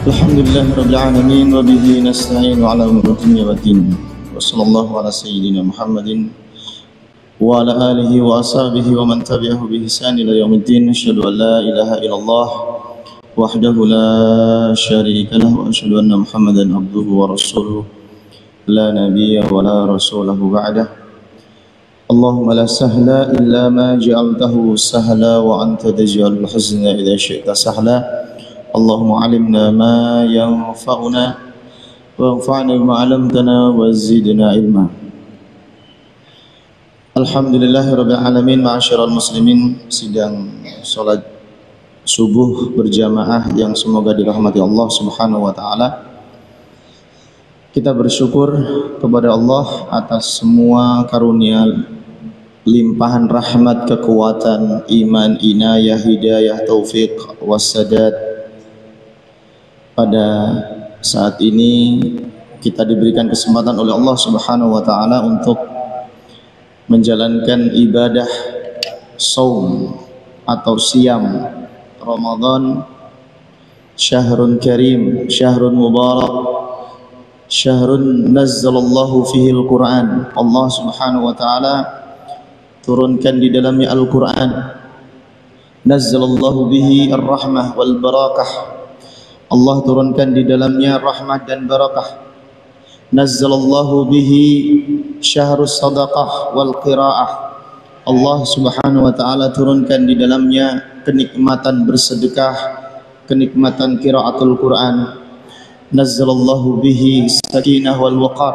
Alhamdulillah Rabbil Alamin wa bihi nasta'in ala umuri dunya wa din wa sallallahu ala sayyidina Muhammadin wa ala alihi wa ashabihi wa man tabi'ahu bi ihsan ila yaumiddin. Asyhadu an la ilaha illallah wahdahu la syarika lah wa asyhadu anna Muhammadan abduhu wa rasuluh la nabiyya wa la rasulahu ba'dah. Allahumma la sahla illa ma ja'altahu sahla wa anta taj'alul hazna idza syi'ta sahla. Allahumma alimna ma yanfa'una wanfa'na bima 'allamtana wa zidna ilma. Alhamdulillahirabbil alamin. Ma'asyiral muslimin, sidang salat subuh berjamaah yang semoga dirahmati Allah Subhanahu wa taala. Kita bersyukur kepada Allah atas semua karunia, limpahan rahmat, kekuatan, iman, inayah, hidayah, taufik, wassadat. Pada saat ini kita diberikan kesempatan oleh Allah Subhanahu wa taala untuk menjalankan ibadah saum atau siam Ramadan, syahrun karim, syahrun mubarak, syahrun nazzalallahu fihi al-Quran. Allah Subhanahu wa taala turunkan di dalamnya Al-Quran. Nazzalallahu bihi ar-rahmah wal barakah. Allah turunkan di dalamnya rahmat dan barakah. Nazzalallahu bihi syahrus sadaqah wal qiraah. Allah Subhanahu wa taala turunkan di dalamnya kenikmatan bersedekah, kenikmatan qiraatul Quran. Nazzalallahu bihi sakinah wal waqar.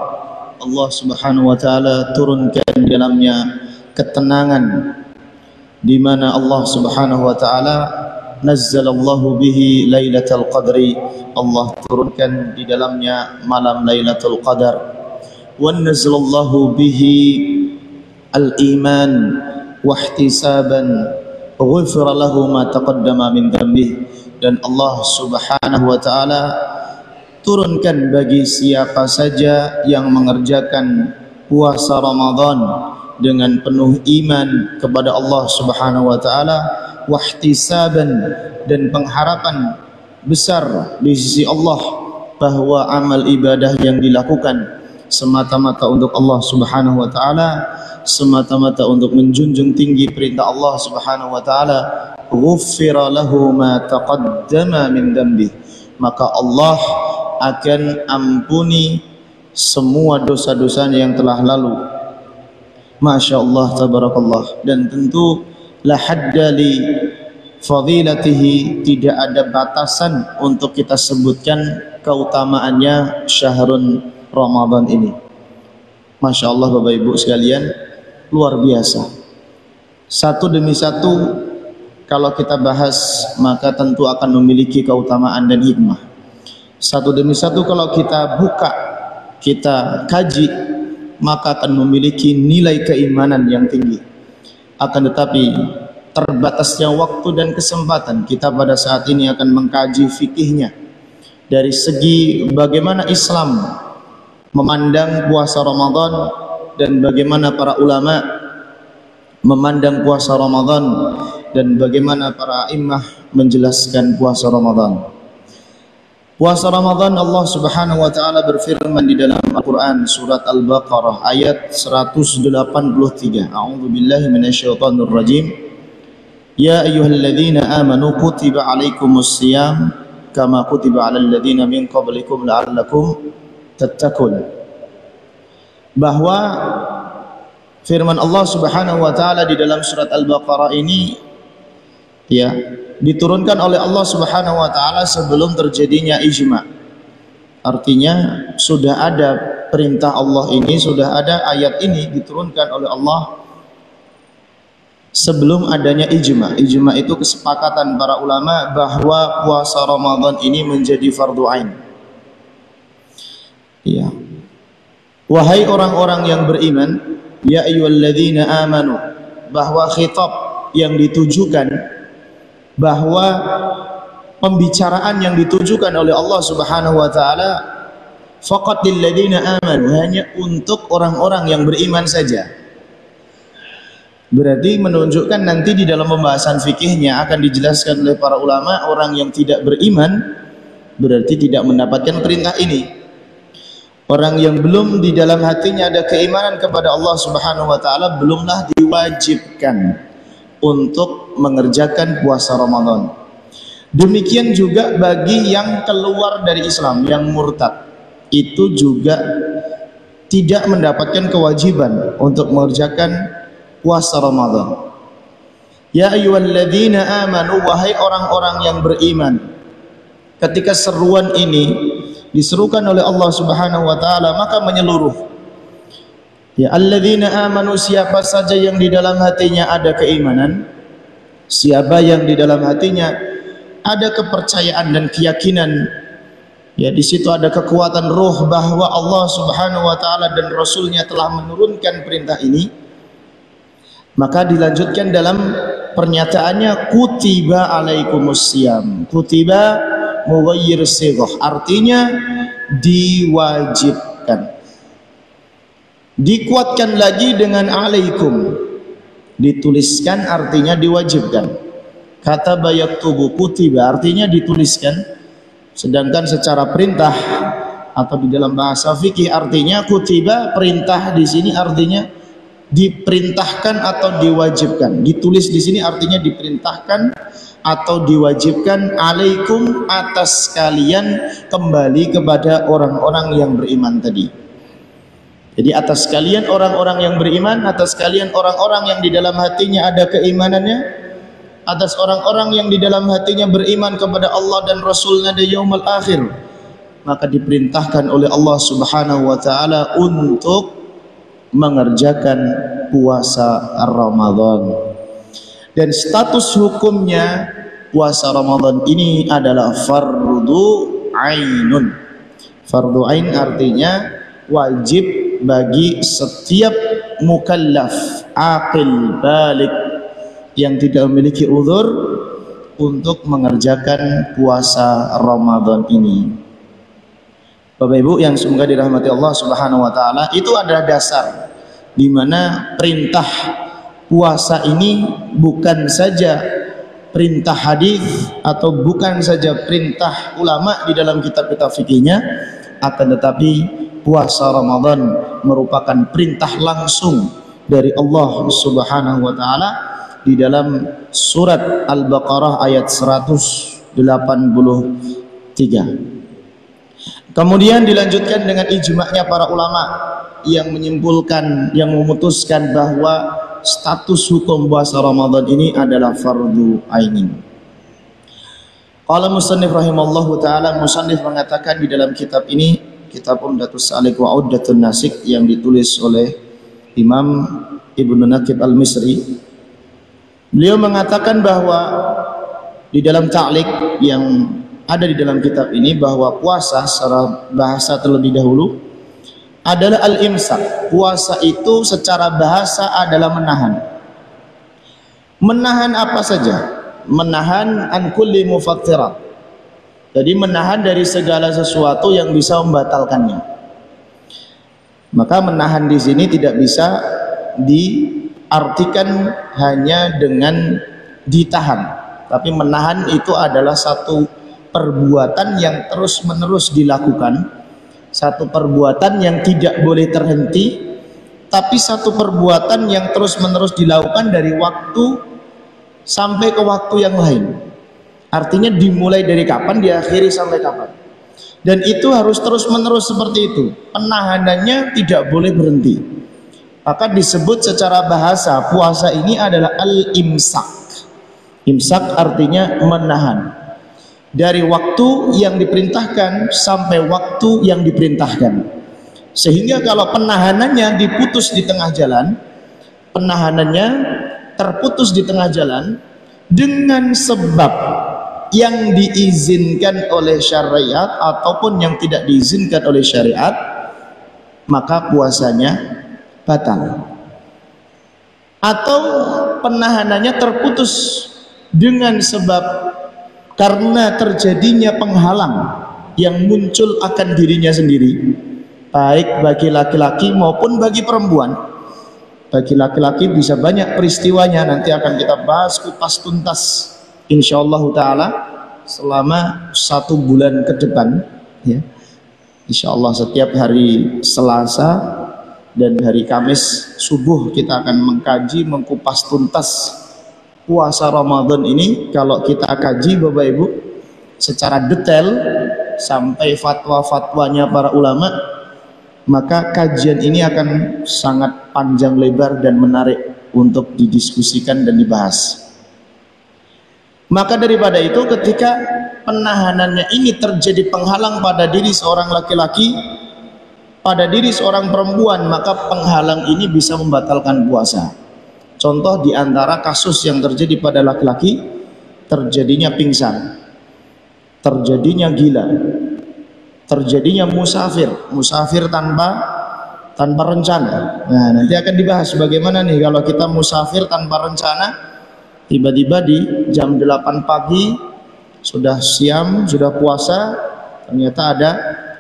Allah Subhanahu wa taala turunkan di dalamnya ketenangan, di mana Allah Subhanahu wa taala nazzalallahu bihi lailatul qadri. Allah turunkan di dalamnya malam Lailatul Qadar. Wa nazzalallahu bihi al-iman wa ihtisaban ghufira lahu ma taqaddama min dhanbihi. Dan Allah Subhanahu wa taala turunkan bagi siapa saja yang mengerjakan puasa Ramadan dengan penuh iman kepada Allah Subhanahu wa taala, wahtisaban, dan pengharapan besar di sisi Allah bahwa amal ibadah yang dilakukan semata-mata untuk Allah Subhanahu wa taala, semata-mata untuk menjunjung tinggi perintah Allah Subhanahu wa taala, ghuffira lahu ma taqaddama min dhanbi, maka Allah akan ampuni semua dosa-dosanya yang telah lalu. Masya Allah, tabarakallah. Dan tentu la hadda li fadilatihi, tidak ada batasan untuk kita sebutkan keutamaannya syahrun Ramadan ini. Masya Allah Bapak Ibu sekalian, luar biasa. Satu demi satu kalau kita bahas maka tentu akan memiliki keutamaan dan hikmah. Satu demi satu kalau kita buka, kita kaji, maka akan memiliki nilai keimanan yang tinggi. Akan tetapi terbatasnya waktu dan kesempatan, kita pada saat ini akan mengkaji fikihnya dari segi bagaimana Islam memandang puasa Ramadan dan bagaimana para ulama memandang puasa Ramadan dan bagaimana para imam menjelaskan puasa Ramadan. Puasa Ramadan, Allah Subhanahu wa taala berfirman di dalam Al-Qur'an surat Al-Baqarah ayat 183. A'udzu billahi minasyaitonir rajim. Ya ayyuhalladzina amanu kutiba 'alaikumus shiyam kama kutiba 'alal ladzina min qablikum la'allakum tattaqun. Bahwa firman Allah Subhanahu wa taala di dalam surat Al-Baqarah ini ya diturunkan oleh Allah Subhanahu wa taala sebelum terjadinya ijma. Artinya sudah ada perintah Allah ini, sudah ada ayat ini diturunkan oleh Allah sebelum adanya ijma. Ijma itu kesepakatan para ulama bahwa puasa Ramadan ini menjadi fardu ain. Ya. Wahai orang-orang yang beriman, ya ayyuhalladzina amanu, bahwa khitab yang ditujukan, bahwa pembicaraan yang ditujukan oleh Allah Subhanahu wa taala faqat lil ladzina amanu, hanya untuk orang-orang yang beriman saja. Berarti menunjukkan nanti di dalam pembahasan fikihnya akan dijelaskan oleh para ulama, orang yang tidak beriman berarti tidak mendapatkan perintah ini. Orang yang belum di dalam hatinya ada keimanan kepada Allah Subhanahu wa taala belumlah diwajibkan untuk mengerjakan puasa Ramadan. Demikian juga bagi yang keluar dari Islam, yang murtad, itu juga tidak mendapatkan kewajiban untuk mengerjakan puasa Ramadan. Ya ayyuhalladzina amanu, wahai orang-orang yang beriman, ketika seruan ini diserukan oleh Allah Subhanahu wa taala maka menyeluruh. Ya alladzina amanu, siapa saja yang di dalam hatinya ada keimanan, siapa yang di dalam hatinya ada kepercayaan dan keyakinan, ya di situ ada kekuatan roh bahwa Allah Subhanahu wa taala dan Rasulnya telah menurunkan perintah ini, maka dilanjutkan dalam pernyataannya kutiba alaikumusiyam. Kutiba mughayyir sighah, artinya diwajibkan. Dikuatkan lagi dengan alaikum, dituliskan artinya diwajibkan. Kata yaktubu, kutiba artinya dituliskan, sedangkan secara perintah atau di dalam bahasa fikih artinya kutiba, perintah di sini artinya diperintahkan atau diwajibkan. Ditulis di sini artinya diperintahkan atau diwajibkan, alaikum, atas kalian, kembali kepada orang-orang yang beriman tadi. Jadi atas kalian orang-orang yang beriman, atas kalian orang-orang yang di dalam hatinya ada keimanannya, atas orang-orang yang di dalam hatinya beriman kepada Allah dan Rasulnya di yaumul akhir, maka diperintahkan oleh Allah Subhanahu wa taala untuk mengerjakan puasa Ramadan. Dan status hukumnya puasa Ramadan ini adalah fardu ainun. Fardu ain artinya wajib bagi setiap mukallaf aqil balik yang tidak memiliki uzur untuk mengerjakan puasa Ramadan ini. Bapak Ibu yang semoga dirahmati Allah Subhanahu wa taala, itu adalah dasar di mana perintah puasa ini bukan saja perintah hadis atau bukan saja perintah ulama di dalam kitab-kitab fikihnya, akan tetapi puasa Ramadan merupakan perintah langsung dari Allah Subhanahu wa taala di dalam surat Al-Baqarah ayat 183. Kemudian dilanjutkan dengan ijma'nya para ulama yang menyimpulkan, yang memutuskan bahwa status hukum puasa Ramadan ini adalah fardu ainin. Qala musannif rahimallahu taala, musannif mengatakan di dalam kitab ini, kitab Umdatus Salik wa Uddatun Nasik, yang ditulis oleh Imam Ibnu Naqib Al-Misri. Beliau mengatakan bahwa di dalam ta'liq yang ada di dalam kitab ini, bahwa puasa secara bahasa terlebih dahulu adalah al-imsak. Puasa itu secara bahasa adalah menahan. Menahan apa saja? Menahan an kulli mufattirat. Jadi menahan dari segala sesuatu yang bisa membatalkannya. Maka menahan di sini tidak bisa diartikan hanya dengan ditahan, tapi menahan itu adalah satu perbuatan yang terus-menerus dilakukan, satu perbuatan yang tidak boleh terhenti, tapi satu perbuatan yang terus-menerus dilakukan dari waktu sampai ke waktu yang lain. Artinya dimulai dari kapan, diakhiri sampai kapan. Dan itu harus terus-menerus seperti itu. Penahanannya tidak boleh berhenti. Maka disebut secara bahasa puasa ini adalah al-imsak. Imsak artinya menahan. Dari waktu yang diperintahkan sampai waktu yang diperintahkan, sehingga kalau penahanannya diputus di tengah jalan, penahanannya terputus di tengah jalan dengan sebab yang diizinkan oleh syariat ataupun yang tidak diizinkan oleh syariat, maka puasanya batal. Atau penahanannya terputus dengan sebab karena terjadinya penghalang yang muncul akan dirinya sendiri, baik bagi laki-laki maupun bagi perempuan. Bagi laki-laki bisa banyak peristiwanya, nanti akan kita bahas kupas tuntas insyaallah taala selama 1 bulan ke depan, ya. Insya Allah setiap hari Selasa dan hari Kamis subuh kita akan mengkaji, mengkupas tuntas puasa Ramadan ini. Kalau kita kaji Bapak Ibu secara detail sampai fatwa-fatwanya para ulama, maka kajian ini akan sangat panjang lebar dan menarik untuk didiskusikan dan dibahas. Maka daripada itu, ketika penahanannya ini terjadi penghalang pada diri seorang laki-laki, pada diri seorang perempuan, maka penghalang ini bisa membatalkan puasa. Contoh di antara kasus yang terjadi pada laki-laki, terjadinya pingsan, terjadinya gila, terjadinya musafir tanpa rencana. Nah, nanti akan dibahas bagaimana nih kalau kita musafir tanpa rencana, tiba-tiba di jam 8 pagi sudah siam, sudah puasa, ternyata ada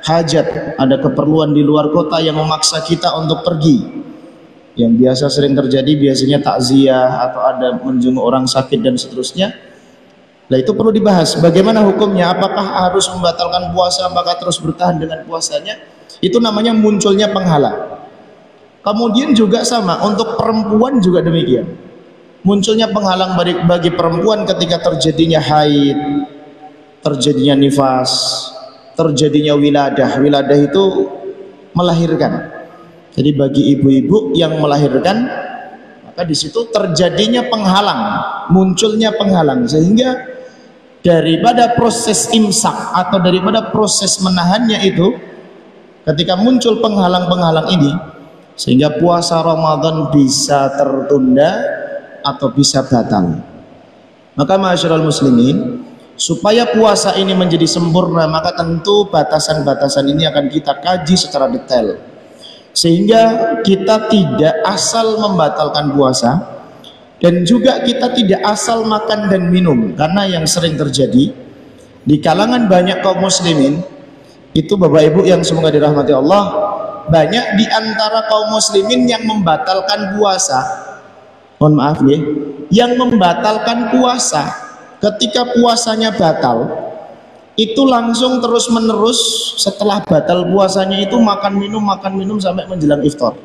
hajat, ada keperluan di luar kota yang memaksa kita untuk pergi. Yang biasa sering terjadi biasanya takziah atau ada menjenguk orang sakit dan seterusnya. Nah, itu perlu dibahas bagaimana hukumnya, apakah harus membatalkan puasa, apakah terus bertahan dengan puasanya. Itu namanya munculnya penghalang. Kemudian juga sama untuk perempuan juga demikian, munculnya penghalang bagi perempuan ketika terjadinya haid, terjadinya nifas, terjadinya wiladah. Wiladah itu melahirkan. Jadi bagi ibu-ibu yang melahirkan, maka di situ terjadinya penghalang, munculnya penghalang, sehingga daripada proses imsak atau daripada proses menahannya itu, ketika muncul penghalang-penghalang ini, sehingga puasa Ramadan bisa tertunda atau bisa batal. Maka ma'asyiral muslimin, supaya puasa ini menjadi sempurna, maka tentu batasan-batasan ini akan kita kaji secara detail, sehingga kita tidak asal membatalkan puasa, dan juga kita tidak asal makan dan minum. Karena yang sering terjadi di kalangan banyak kaum muslimin itu, Bapak Ibu yang semoga dirahmati Allah, banyak di antara kaum muslimin yang membatalkan puasa, mohon maaf ya, yang membatalkan puasa, ketika puasanya batal itu langsung terus menerus setelah batal puasanya itu makan minum sampai menjelang iftar,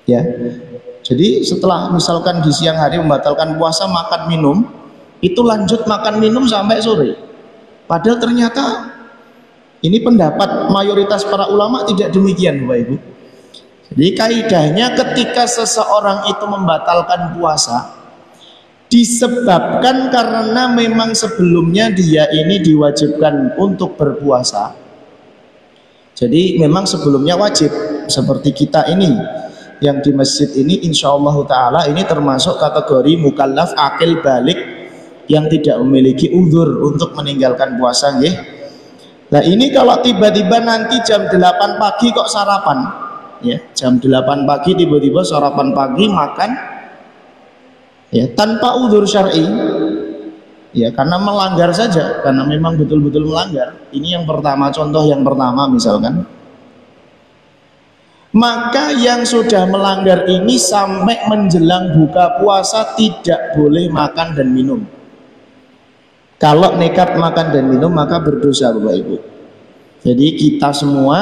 ya. Jadi setelah misalkan di siang hari membatalkan puasa, makan minum, itu lanjut makan minum sampai sore. Padahal ternyata ini pendapat mayoritas para ulama tidak demikian, Bapak Ibu. Jadi kaidahnya ketika seseorang itu membatalkan puasa, disebabkan karena memang sebelumnya dia ini diwajibkan untuk berpuasa. Jadi memang sebelumnya wajib, seperti kita ini yang di masjid ini, insyaallah ta'ala ini termasuk kategori mukallaf akil balik yang tidak memiliki uzur untuk meninggalkan puasa, nggih. Nah, ini kalau tiba-tiba nanti jam 8 pagi kok sarapan, ya, jam 8 pagi tiba-tiba sarapan pagi makan, ya, tanpa uzur syar'i, ya, karena melanggar saja, karena memang betul-betul melanggar. Ini yang pertama, contoh yang pertama misalkan. Maka yang sudah melanggar ini sampai menjelang buka puasa tidak boleh makan dan minum. Kalau nekat makan dan minum maka berdosa, Bapak Ibu. Jadi kita semua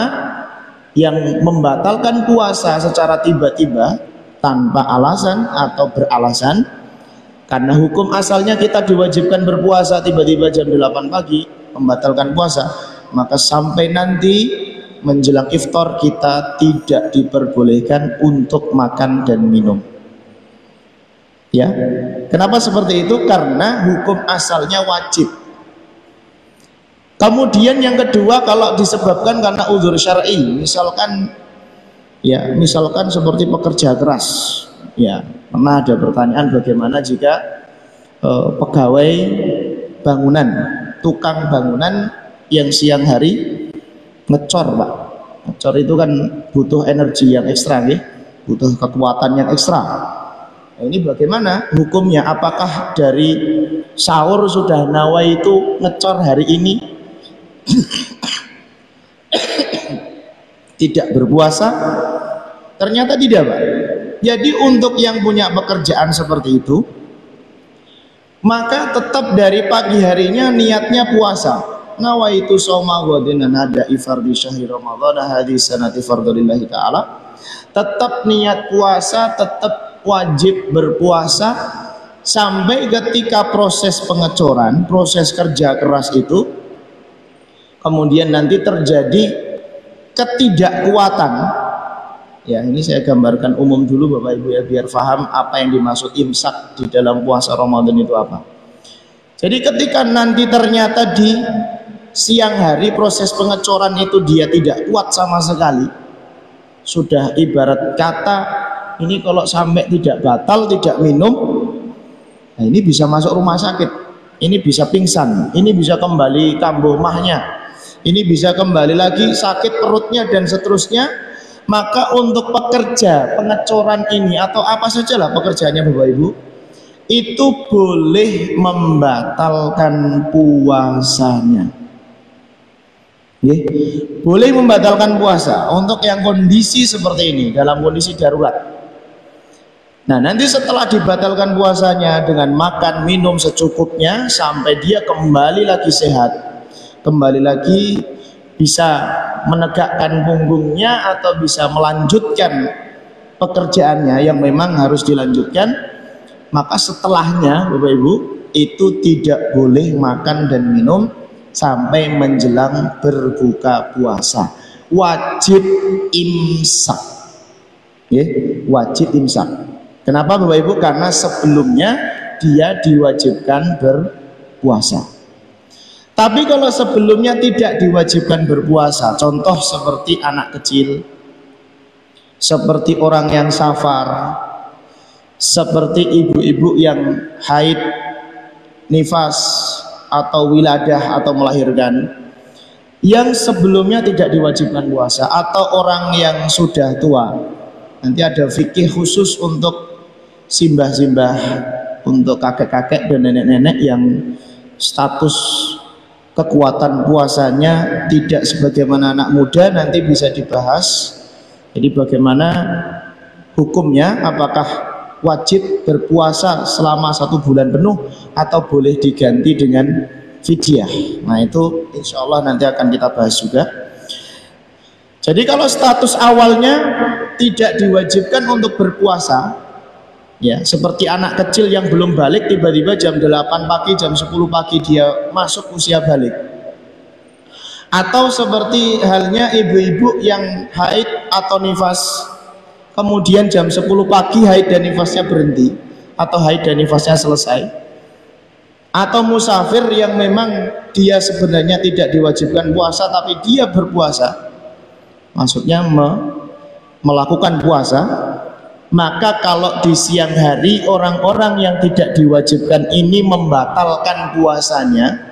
yang membatalkan puasa secara tiba-tiba tanpa alasan atau beralasan, karena hukum asalnya kita diwajibkan berpuasa, tiba-tiba jam 8 pagi membatalkan puasa, maka sampai nanti menjelang iftar kita tidak diperbolehkan untuk makan dan minum. Ya, kenapa seperti itu? Karena hukum asalnya wajib. Kemudian yang kedua, kalau disebabkan karena uzur syar'i, misalkan seperti pekerja keras, ya, pernah ada pertanyaan bagaimana jika pegawai bangunan, tukang bangunan yang siang hari ngecor, Pak. Ngecor itu kan butuh energi yang ekstra, ya, butuh kekuatan yang ekstra. Nah, ini bagaimana hukumnya? Apakah dari sahur sudah nawa itu ngecor hari ini tidak berpuasa? Ternyata tidak, Pak. Jadi untuk yang punya pekerjaan seperti itu, maka tetap dari pagi harinya niatnya puasa. Nawaitu shauma ghadin nada ifardhi syahri ramadhan hadhihi sanati fardhillahi taala. Tetap niat puasa, tetap wajib berpuasa sampai ketika proses pengecoran, proses kerja keras itu kemudian nanti terjadi ketidakkuatan. Ya, ini saya gambarkan umum dulu Bapak Ibu ya, biar paham apa yang dimaksud imsak di dalam puasa Ramadan itu apa. Jadi ketika nanti ternyata di siang hari proses pengecoran itu dia tidak kuat sama sekali, sudah ibarat kata ini kalau sampai tidak batal, tidak minum, nah ini bisa masuk rumah sakit, ini bisa pingsan, ini bisa kembali kambuh mahnya, ini bisa kembali lagi sakit perutnya dan seterusnya. Maka untuk pekerja pengecoran ini atau apa sajalah pekerjaannya Bapak Ibu, itu boleh membatalkan puasanya. Boleh membatalkan puasa untuk yang kondisi seperti ini, dalam kondisi darurat. Nah, nanti setelah dibatalkan puasanya dengan makan minum secukupnya sampai dia kembali lagi sehat, kembali lagi bisa menegakkan punggungnya atau bisa melanjutkan pekerjaannya yang memang harus dilanjutkan, maka setelahnya Bapak Ibu itu tidak boleh makan dan minum sampai menjelang berbuka puasa. Wajib imsak. Wajib imsak. Kenapa Bapak Ibu? Karena sebelumnya dia diwajibkan berpuasa. Tapi kalau sebelumnya tidak diwajibkan berpuasa, contoh seperti anak kecil, seperti orang yang safar, seperti ibu-ibu yang haid, nifas, atau wiladah atau melahirkan, yang sebelumnya tidak diwajibkan puasa, atau orang yang sudah tua. Nanti ada fikih khusus untuk simbah-simbah, untuk kakek-kakek dan nenek-nenek yang status kekuatan puasanya tidak sebagaimana anak muda, nanti bisa dibahas. Jadi bagaimana hukumnya, apakah wajib berpuasa selama 1 bulan penuh atau boleh diganti dengan fidyah. Nah itu insya Allah nanti akan kita bahas juga. Jadi kalau status awalnya tidak diwajibkan untuk berpuasa, ya seperti anak kecil yang belum balik, tiba-tiba jam 8 pagi, jam 10 pagi dia masuk usia balik. Atau seperti halnya ibu-ibu yang haid atau nifas, kemudian jam 10 pagi haid dan nifasnya berhenti, atau haid dan nifasnya selesai. Atau musafir yang memang dia sebenarnya tidak diwajibkan puasa tapi dia berpuasa, maksudnya melakukan puasa. Maka kalau di siang hari orang-orang yang tidak diwajibkan ini membatalkan puasanya,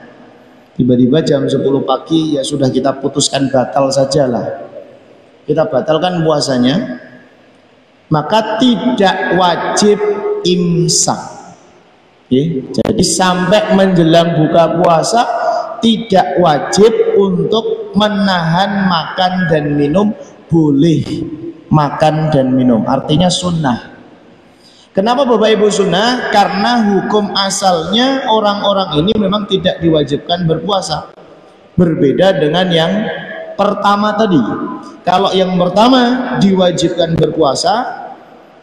tiba-tiba jam 10 pagi ya sudah kita putuskan batal sajalah, kita batalkan puasanya, maka tidak wajib imsak. Jadi sampai menjelang buka puasa tidak wajib untuk menahan makan dan minum, boleh makan dan minum, artinya sunnah. Kenapa Bapak Ibu sunnah? Karena hukum asalnya orang-orang ini memang tidak diwajibkan berpuasa, berbeda dengan yang pertama tadi. Kalau yang pertama diwajibkan berpuasa,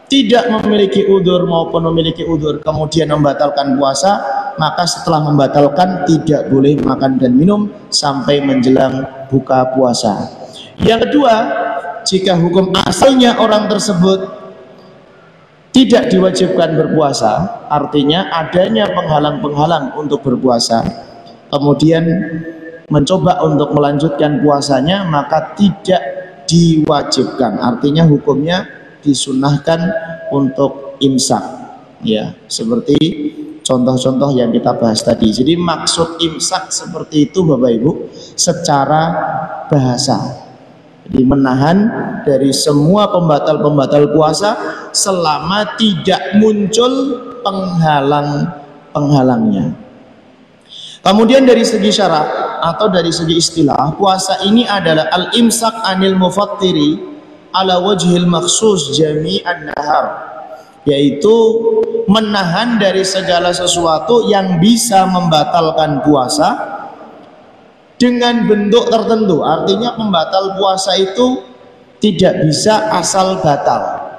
tidak memiliki udzur maupun memiliki udzur kemudian membatalkan puasa, maka setelah membatalkan tidak boleh makan dan minum sampai menjelang buka puasa. Yang kedua, jika hukum asalnya orang tersebut tidak diwajibkan berpuasa, artinya adanya penghalang-penghalang untuk berpuasa, kemudian mencoba untuk melanjutkan puasanya, maka tidak diwajibkan, artinya hukumnya disunahkan untuk imsak. Ya, seperti contoh-contoh yang kita bahas tadi. Jadi maksud imsak seperti itu Bapak Ibu secara bahasa. Jadi menahan dari semua pembatal-pembatal puasa selama tidak muncul penghalangnya. Kemudian dari segi syarak atau dari segi istilah, puasa ini adalah al-imsak anil mufattiri ala wajhil makhsus jami'an nahar yaitu menahan dari segala sesuatu yang bisa membatalkan puasa dengan bentuk tertentu. Artinya pembatal puasa itu tidak bisa asal batal,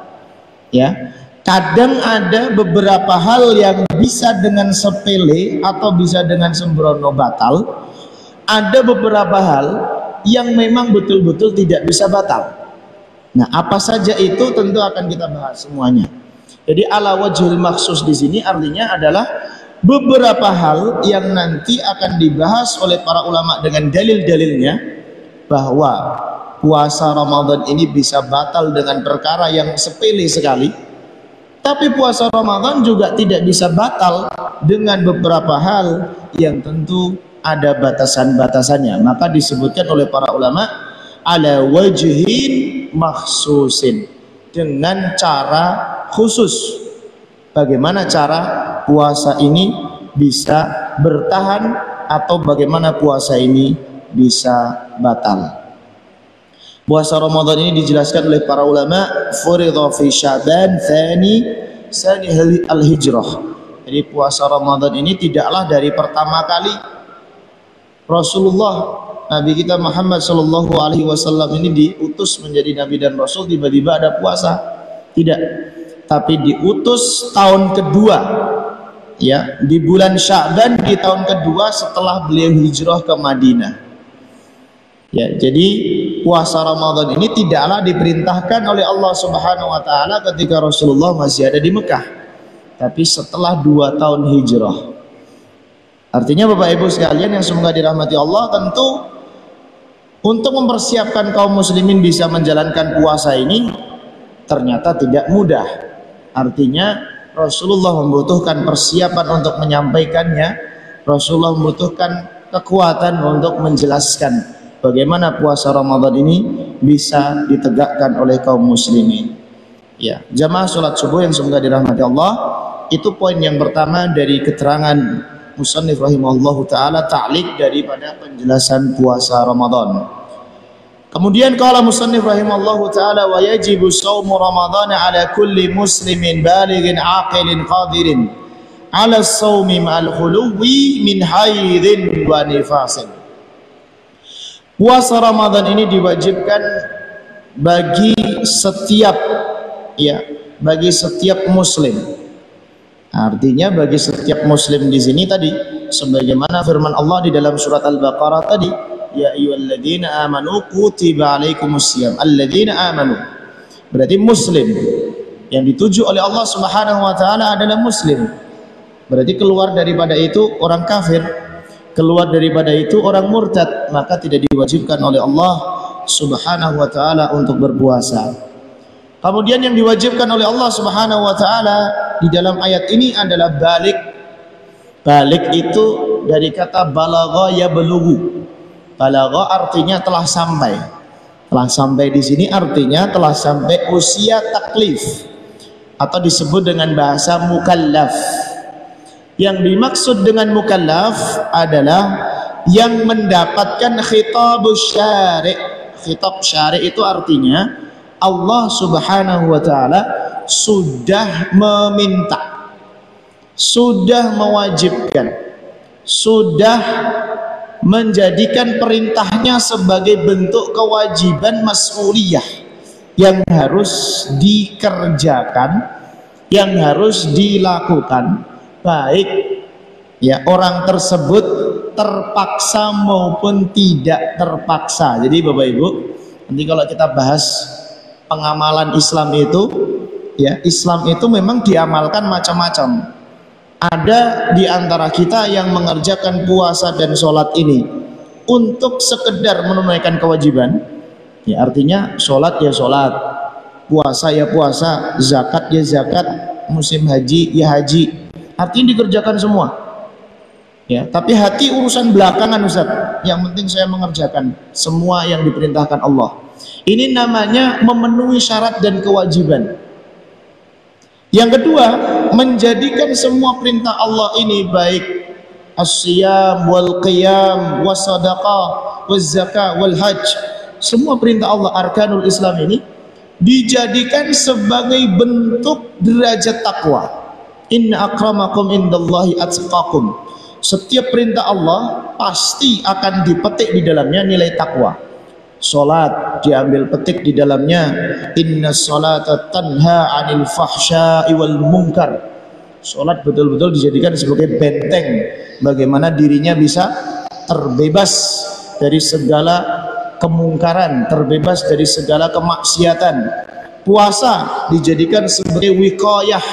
ya. Kadang ada beberapa hal yang bisa dengan sepele atau bisa dengan sembrono batal. Ada beberapa hal yang memang betul-betul tidak bisa batal. Nah, apa saja itu tentu akan kita bahas semuanya. Jadi ala wajhul maksus di sini artinya adalah beberapa hal yang nanti akan dibahas oleh para ulama dengan dalil-dalilnya bahwa puasa Ramadan ini bisa batal dengan perkara yang sepele sekali. Tapi puasa Ramadan juga tidak bisa batal dengan beberapa hal yang tentu ada batasan-batasannya. Maka disebutkan oleh para ulama ala wajhin makhsusin, dengan cara khusus. Bagaimana cara puasa ini bisa bertahan atau bagaimana puasa ini bisa batal. Puasa Ramadan ini dijelaskan oleh para ulama furidha fi Sya'ban tsani al-hijrah. Jadi puasa Ramadan ini tidaklah dari pertama kali Rasulullah Nabi kita Muhammad sallallahu alaihi wasallam ini diutus menjadi nabi dan rasul tiba-tiba ada puasa. Tidak. Tapi diutus tahun kedua, ya, di bulan Sya'ban di tahun kedua setelah beliau hijrah ke Madinah. Ya, jadi puasa Ramadan ini tidaklah diperintahkan oleh Allah Subhanahu wa taala ketika Rasulullah masih ada di Mekah, tapi setelah 2 tahun hijrah. Artinya Bapak Ibu sekalian yang semoga dirahmati Allah, tentu untuk mempersiapkan kaum muslimin bisa menjalankan puasa ini ternyata tidak mudah. Artinya Rasulullah membutuhkan persiapan untuk menyampaikannya. Rasulullah membutuhkan kekuatan untuk menjelaskan bagaimana puasa Ramadan ini bisa ditegakkan oleh kaum muslimin. Ya, jamaah sholat subuh yang semoga dirahmati Allah, itu poin yang pertama dari keterangan musannif rahimahullahu taala, ta'liq daripada penjelasan puasa Ramadan. Kemudian qala musannif rahimahullahu taala wa yajibu shaumu Ramadan ala kulli muslimin balighin aqilin qadirin ala shaumi ma'al khuluwi min haidin wa nifasin. Puasa Ramadan ini diwajibkan bagi setiap, ya, bagi setiap muslim. Artinya bagi setiap muslim di sini tadi sebagaimana firman Allah di dalam surat Al-Baqarah tadi, ya ayyuhalladzina amanu kutiba alaikumusiyam. Alladzina amanu berarti muslim. Yang dituju oleh Allah Subhanahu wa taala adalah muslim. Berarti keluar daripada itu orang kafir, keluar daripada itu orang murtad, maka tidak diwajibkan oleh Allah Subhanahu wa taala untuk berpuasa. Kemudian yang diwajibkan oleh Allah Subhanahu wa taala di dalam ayat ini adalah balik. Balik itu dari kata balagha yablughu. Balagha artinya telah sampai. Telah sampai di sini artinya telah sampai usia taklif atau disebut dengan bahasa mukallaf. Yang dimaksud dengan mukallaf adalah yang mendapatkan khitabus syari'. Khitab syari' itu artinya Allah Subhanahu wa taala sudah meminta, sudah mewajibkan, sudah menjadikan perintahnya sebagai bentuk kewajiban mas'uliyah yang harus dikerjakan, yang harus dilakukan, baik ya orang tersebut terpaksa maupun tidak terpaksa. Jadi Bapak Ibu, nanti kalau kita bahas pengamalan Islam itu, ya, Islam itu memang diamalkan macam-macam. Ada di antara kita yang mengerjakan puasa dan sholat ini untuk sekedar menunaikan kewajiban, ya, artinya sholat ya sholat, puasa ya puasa, zakat ya zakat, musim haji ya haji, artinya dikerjakan semua, ya. Tapi hati urusan belakangan, Ustaz, yang penting saya mengerjakan semua yang diperintahkan Allah. Ini namanya memenuhi syarat dan kewajiban. Yang kedua, menjadikan semua perintah Allah ini baik as-siyam wal qiyam was sadaqah waz zakah wal hajj, semua perintah Allah arkanul Islam ini dijadikan sebagai bentuk derajat takwa. Inna akramakum indallahi atqakum. Setiap perintah Allah pasti akan dipetik di dalamnya nilai takwa. Salat diambil petik di dalamnya, inna salata tanha 'anil fahsya'i wal munkar. Salat betul-betul dijadikan sebagai benteng bagaimana dirinya bisa terbebas dari segala kemungkaran, terbebas dari segala kemaksiatan. Puasa dijadikan sebagai wiqayah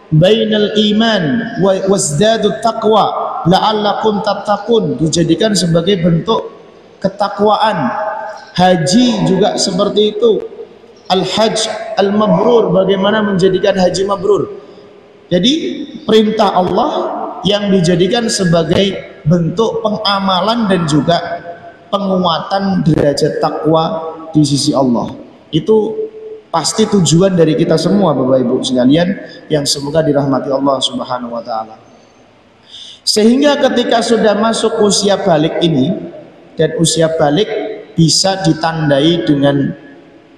bainal iman wazdadu taqwa la'allakum tattaqun, dijadikan sebagai bentuk ketakwaan. Haji juga seperti itu, al-hajj al-mabrur, bagaimana menjadikan haji mabrur. Jadi perintah Allah yang dijadikan sebagai bentuk pengamalan dan juga penguatan derajat takwa di sisi Allah. Itu pasti tujuan dari kita semua Bapak Ibu sekalian yang semoga dirahmati Allah Subhanahu wa taala. Sehingga ketika sudah masuk usia balik ini, dan usia balik bisa ditandai dengan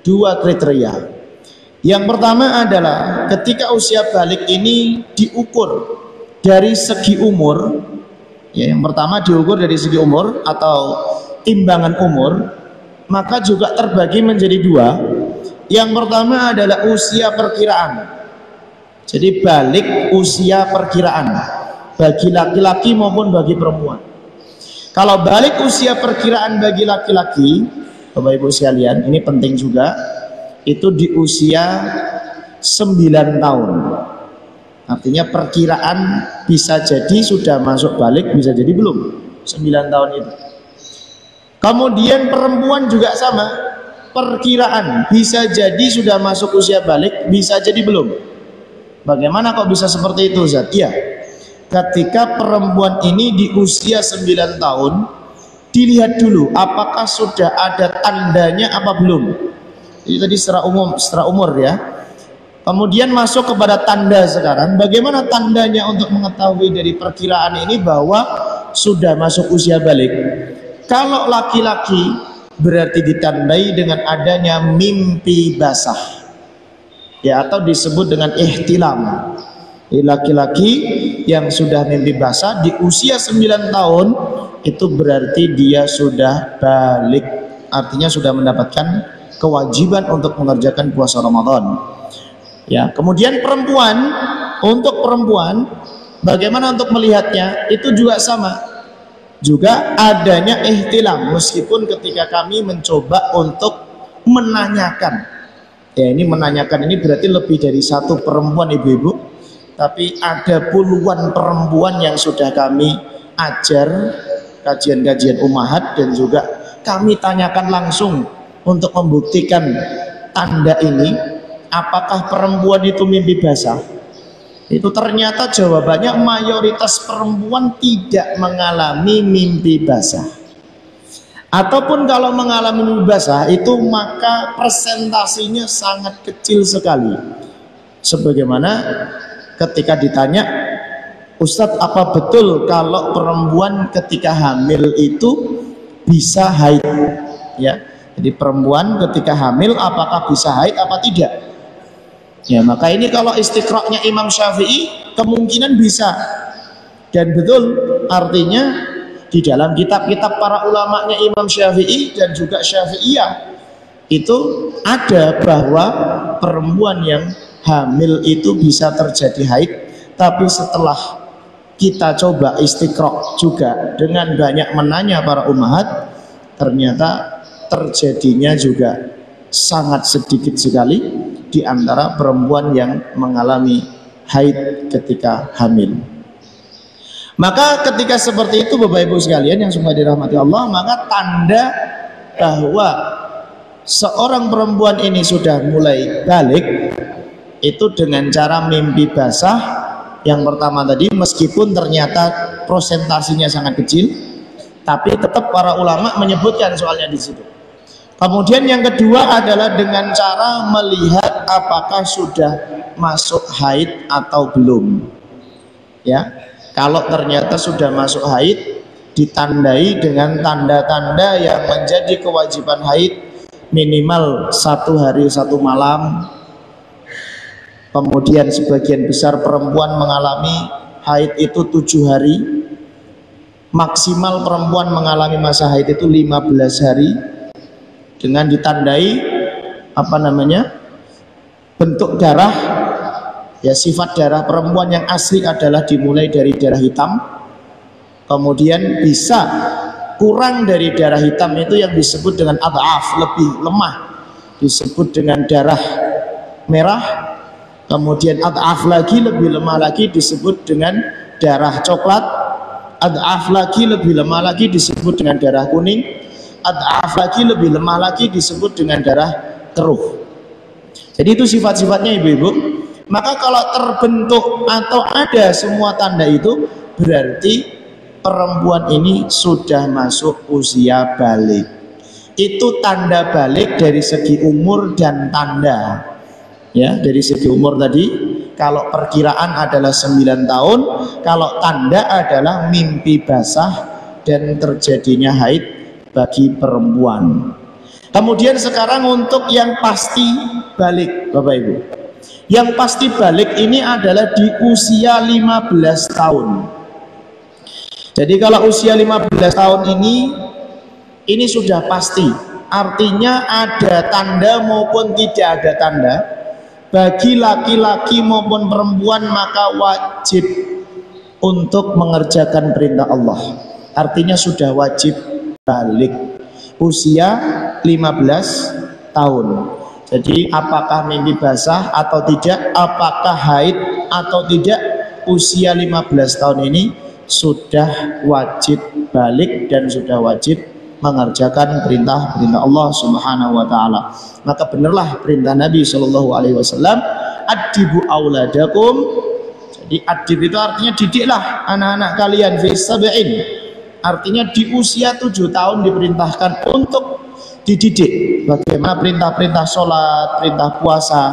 dua kriteria. Yang pertama adalah ketika usia balik ini diukur dari segi umur. Ya, yang pertama diukur dari segi umur atau timbangan umur, maka juga terbagi menjadi dua. Yang pertama adalah usia perkiraan. Jadi balik usia perkiraan bagi laki-laki maupun bagi perempuan. Kalau balik usia perkiraan bagi laki-laki, Bapak Ibu sekalian, ini penting juga, itu di usia 9 tahun. Artinya perkiraan bisa jadi sudah masuk balik, bisa jadi belum, 9 tahun itu. Kemudian perempuan juga sama, perkiraan bisa jadi sudah masuk usia balik, bisa jadi belum. Bagaimana kok bisa seperti itu, Ustaz? Iya, ketika perempuan ini di usia 9 tahun, dilihat dulu apakah sudah ada tandanya apa belum. Jadi tadi secara umum, secara umur ya. Kemudian masuk kepada tanda sekarang, bagaimana tandanya untuk mengetahui dari perkiraan ini bahwa sudah masuk usia balik. Kalau laki-laki berarti ditandai dengan adanya mimpi basah, ya, atau disebut dengan ihtilam. Laki-laki yang sudah mimpi basah di usia 9 tahun itu berarti dia sudah balik, artinya sudah mendapatkan kewajiban untuk mengerjakan puasa Ramadan. Ya, kemudian perempuan, untuk perempuan bagaimana untuk melihatnya? Itu juga sama, juga adanya ihtilam, meskipun ketika kami mencoba untuk menanyakan, ya, ini menanyakan ini berarti lebih dari satu perempuan ibu-ibu, tapi ada puluhan perempuan yang sudah kami ajar kajian-kajian ummahat, dan juga kami tanyakan langsung untuk membuktikan tanda ini. Apakah perempuan itu mimpi basah? Itu ternyata jawabannya mayoritas perempuan tidak mengalami mimpi basah. Ataupun kalau mengalami mimpi basah itu maka presentasinya sangat kecil sekali. Sebagaimana ketika ditanya, Ustadz, apa betul kalau perempuan ketika hamil itu bisa haid? Ya, jadi perempuan ketika hamil apakah bisa haid apa tidak? Ya, maka ini kalau istiqra'nya Imam Syafi'i kemungkinan bisa, dan betul, artinya di dalam kitab-kitab para ulamanya Imam Syafi'i dan juga Syafi'iyah itu ada bahwa perempuan yang hamil itu bisa terjadi haid. Tapi setelah kita coba istiqra' juga dengan banyak menanya para ummahat, ternyata terjadinya juga sangat sedikit sekali di antara perempuan yang mengalami haid ketika hamil. Maka ketika seperti itu Bapak Ibu sekalian yang semua dirahmati Allah, maka tanda bahwa seorang perempuan ini sudah mulai balik itu dengan cara mimpi basah. Yang pertama tadi, meskipun ternyata prosentasinya sangat kecil, tapi tetap para ulama menyebutkan soalnya di situ. Kemudian yang kedua adalah dengan cara melihat apakah sudah masuk haid atau belum. Ya, kalau ternyata sudah masuk haid, ditandai dengan tanda-tanda yang menjadi kewajiban haid, minimal 1 hari 1 malam. Kemudian sebagian besar perempuan mengalami haid itu 7 hari. Maksimal perempuan mengalami masa haid itu 15 hari dengan ditandai bentuk darah, ya, sifat darah perempuan yang asli adalah dimulai dari darah hitam, kemudian bisa kurang dari darah hitam itu yang disebut dengan adhaf, lebih lemah, disebut dengan darah merah. Kemudian adhaf lagi, lebih lemah lagi, disebut dengan darah coklat. Adhaf lagi, lebih lemah lagi, disebut dengan darah kuning. Adhaf lagi, lebih lemah lagi, disebut dengan darah keruh. Jadi itu sifat-sifatnya ibu-ibu. Maka kalau terbentuk atau ada semua tanda itu, berarti perempuan ini sudah masuk usia balik. Itu tanda balik dari segi umur dan tanda. Ya, dari segi umur tadi, kalau perkiraan adalah 9 tahun, kalau tanda adalah mimpi basah dan terjadinya haid bagi perempuan. Kemudian sekarang untuk yang pasti balik, Bapak Ibu. Yang pasti balik ini adalah di usia 15 tahun. Jadi kalau usia 15 tahun ini sudah pasti. Artinya ada tanda maupun tidak ada tanda. Bagi laki-laki maupun perempuan maka wajib untuk mengerjakan perintah Allah. Artinya sudah wajib balik usia 15 tahun. Jadi apakah mimpi basah atau tidak, apakah haid atau tidak, usia 15 tahun ini sudah wajib balik dan sudah wajib mengerjakan perintah-perintah Allah Subhanahu wa taala. Maka benarlah perintah Nabi Shallallahu alaihi wasallam, adibu auladakum. Jadi adib itu artinya didiklah anak-anak kalian fi sab'in. Artinya di usia 7 tahun diperintahkan untuk dididik bagaimana perintah-perintah sholat, perintah puasa.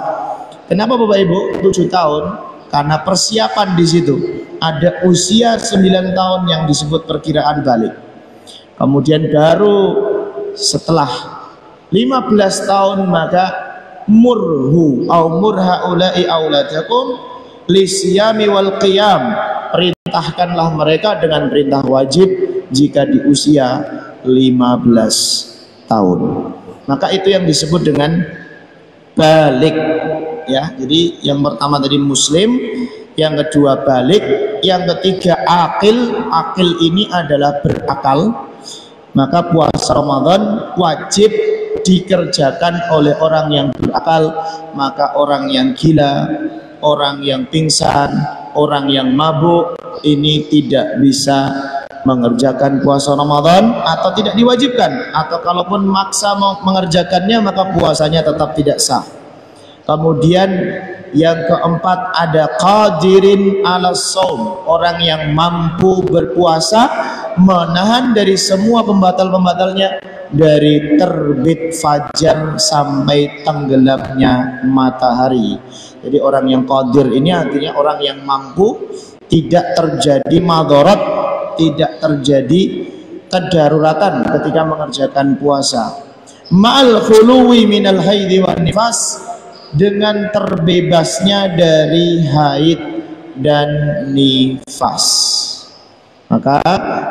Kenapa Bapak Ibu 7 tahun? Karena persiapan di situ. Ada usia 9 tahun yang disebut perkiraan balik. Kemudian baru setelah 15 tahun maka murhu au murhaulai auladakum lisiyami wal qiyam. Perintahkanlah mereka dengan perintah wajib jika di usia 15 tahun. Maka itu yang disebut dengan balik, ya. Jadi yang pertama tadi muslim, yang kedua balik, yang ketiga akil. Akil ini adalah berakal. Maka puasa Ramadan wajib dikerjakan oleh orang yang berakal. Maka orang yang gila, orang yang pingsan, orang yang mabuk ini tidak bisa mengerjakan puasa Ramadan atau tidak diwajibkan, atau kalaupun maksa mengerjakannya maka puasanya tetap tidak sah. Kemudian yang keempat ada qadirin ala shaum, orang yang mampu berpuasa menahan dari semua pembatal-pembatalnya, dari terbit fajar sampai tenggelamnya matahari. Jadi orang yang qadir ini artinya orang yang mampu, tidak terjadi madharat, tidak terjadi kedaruratan ketika mengerjakan puasa. Ma'al khuluwi minal haidhi wan nifas, dengan terbebasnya dari haid dan nifas. Maka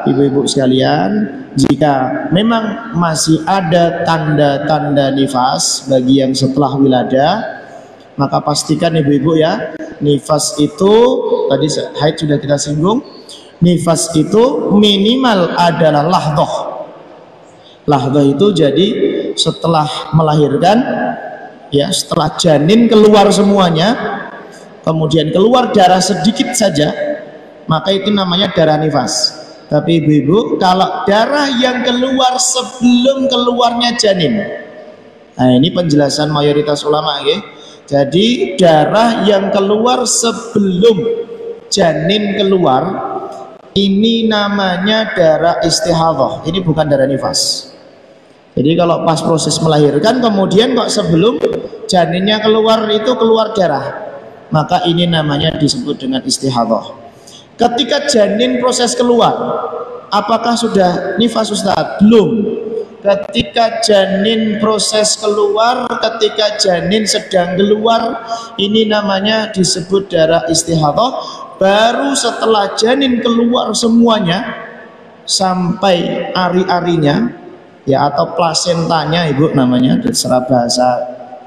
ibu-ibu sekalian, jika memang masih ada tanda-tanda nifas bagi yang setelah wiladah, maka pastikan ibu-ibu ya, nifas itu tadi haid sudah kita singgung. Nifas itu minimal adalah lahdoh. Lahdoh itu jadi setelah melahirkan, ya, setelah janin keluar semuanya, kemudian keluar darah sedikit saja, maka itu namanya darah nifas. Tapi ibu-ibu, kalau darah yang keluar sebelum keluarnya janin, nah ini penjelasan mayoritas ulama ya. Jadi darah yang keluar sebelum janin keluar ini namanya darah istihadhah. Ini bukan darah nifas. Jadi kalau pas proses melahirkan kemudian kok sebelum janinnya keluar itu keluar darah, maka ini namanya disebut dengan istihadhah. Ketika janin proses keluar, apakah sudah nifas Ustaz? Belum. ketika janin proses keluar, ketika janin sedang keluar, ini namanya disebut darah istihadah. Baru setelah janin keluar semuanya sampai ari-arinya, ya, atau plasentanya ibu namanya, secara bahasa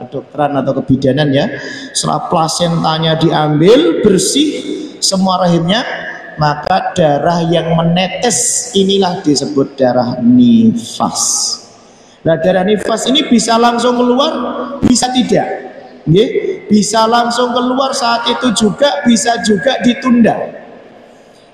kedokteran atau kebidanan ya, setelah plasentanya diambil bersih semua rahimnya, maka darah yang menetes inilah disebut darah nifas. Nah, darah nifas ini bisa langsung keluar, bisa tidak, bisa langsung keluar saat itu juga, bisa juga ditunda.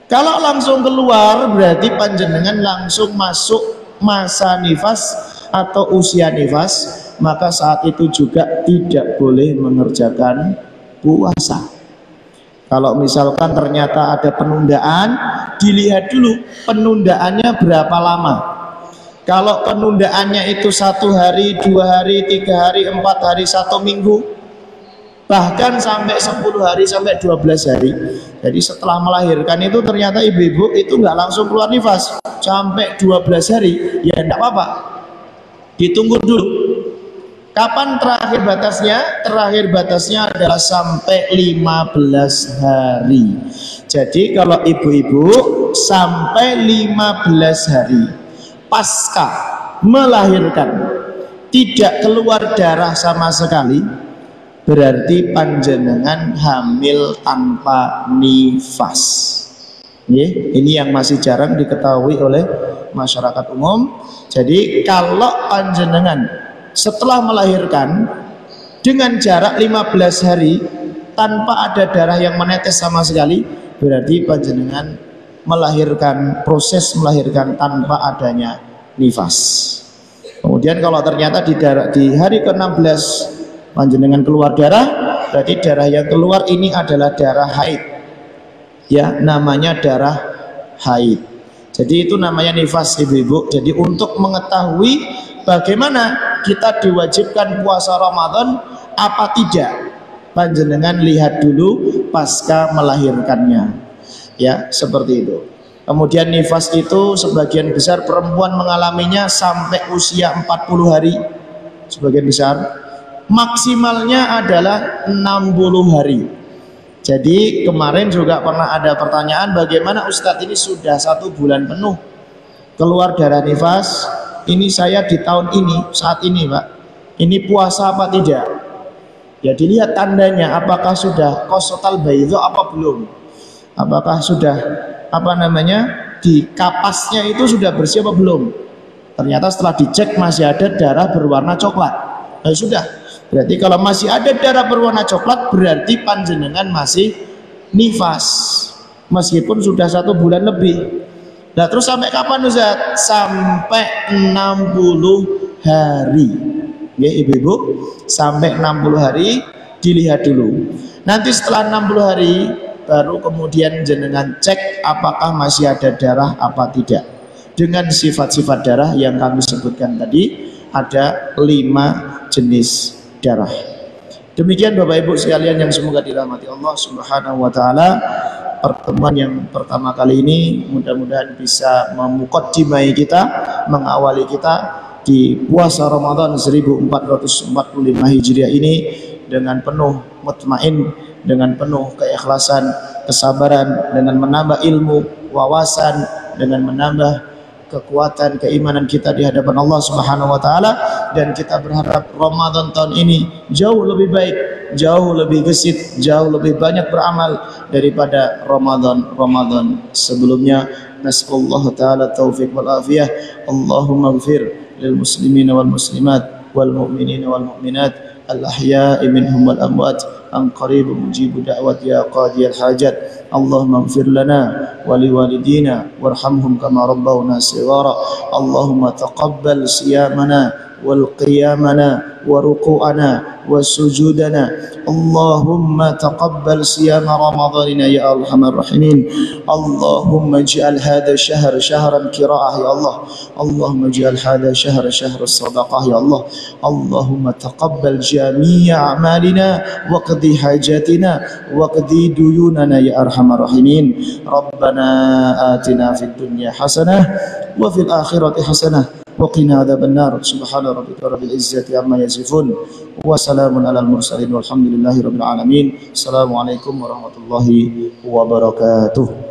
Kalau langsung keluar berarti panjenengan langsung masuk masa nifas atau usia nifas, maka saat itu juga tidak boleh mengerjakan puasa. Kalau misalkan ternyata ada penundaan, dilihat dulu penundaannya berapa lama. Kalau penundaannya itu 1 hari, 2 hari, 3 hari, 4 hari, 1 minggu, bahkan sampai 10 hari, sampai 12 hari. Jadi setelah melahirkan itu ternyata ibu-ibu itu nggak langsung keluar nifas sampai 12 hari, ya enggak apa-apa, ditunggu dulu. Kapan terakhir batasnya? Terakhir batasnya adalah sampai 15 hari. Jadi kalau ibu-ibu sampai 15 hari pasca melahirkan tidak keluar darah sama sekali, berarti panjenengan hamil tanpa nifas. Ini yang masih jarang diketahui oleh masyarakat umum. Jadi kalau panjenengan setelah melahirkan dengan jarak 15 hari tanpa ada darah yang menetes sama sekali, berarti panjenengan melahirkan, proses melahirkan tanpa adanya nifas. Kemudian kalau ternyata di hari ke-16 panjenengan keluar darah, berarti darah yang keluar ini adalah darah haid, ya, namanya darah haid. Jadi itu namanya nifas ibu-ibu. Jadi untuk mengetahui bagaimana kita diwajibkan puasa Ramadan apa tidak, panjenengan lihat dulu pasca melahirkannya, ya, seperti itu. Kemudian nifas itu sebagian besar perempuan mengalaminya sampai usia 40 hari, sebagian besar. Maksimalnya adalah 60 hari. Jadi kemarin juga pernah ada pertanyaan, bagaimana Ustadz ini sudah 1 bulan penuh keluar darah nifas, ini saya di tahun ini, saat ini Pak, ini puasa apa tidak? Ya dilihat tandanya, apakah sudah kosotal baydho apa belum, apakah sudah di kapasnya itu sudah bersih apa belum. Ternyata setelah dicek masih ada darah berwarna coklat, nah sudah, berarti kalau masih ada darah berwarna coklat berarti panjenengan masih nifas meskipun sudah 1 bulan lebih. Nah terus sampai kapan Ustaz? Sampai 60 hari, ya ibu-ibu, sampai 60 hari dilihat dulu. Nanti setelah 60 hari baru kemudian jenengan cek apakah masih ada darah apa tidak. Dengan sifat-sifat darah yang kami sebutkan tadi, ada 5 jenis darah. Demikian Bapak Ibu sekalian yang semoga dirahmati Allah Subhanahu wa taala. Pertemuan yang pertama kali ini mudah-mudahan bisa memuqaddimai kita, mengawali kita di puasa Ramadan 1445 Hijriah ini dengan penuh mutmain, dengan penuh keikhlasan, kesabaran, dengan menambah ilmu, wawasan, dengan menambah kekuatan keimanan kita di hadapan Allah Subhanahu wa taala. Dan kita berharap Ramadan tahun ini jauh lebih baik, jauh lebih gesit, jauh lebih banyak beramal daripada Ramadan sebelumnya. Nasallallahu taala taufiq wal afiyah. Allahumma ighfir lil muslimina wal muslimat wal mu'minina wal mu'minat al ahya'i minhum wal amwat an qarib mujibu da'wat ya qadiyal hajat. Allahumma ighfir lana wa liwalidina warhamhum kama rabbawna shighara. Allahumma taqabbal siyamana wal qiyamana wa ruku'ana wa sujudana. Allahumma taqabbal siyama ramadhanina ya arhamar rahimin. Allahumma ij'al hadha syahr syahran qira'ah ya Allah. Allahumma ij'al hadha syahr sadaqah ya Allah. Allahumma taqabbal jami'a a'malina wa qdi hajatina wa qdi duyunana ya arhamar rahimin. Rabbana atina fid dunya hasanah wa fil akhirati hasanah wa qina adzabannar. Subhana rabbika rabbil izzati amma yasifun wa salamun alal mursalin walhamdulillahi rabbil alamin. Assalamualaikum warahmatullahi wabarakatuh.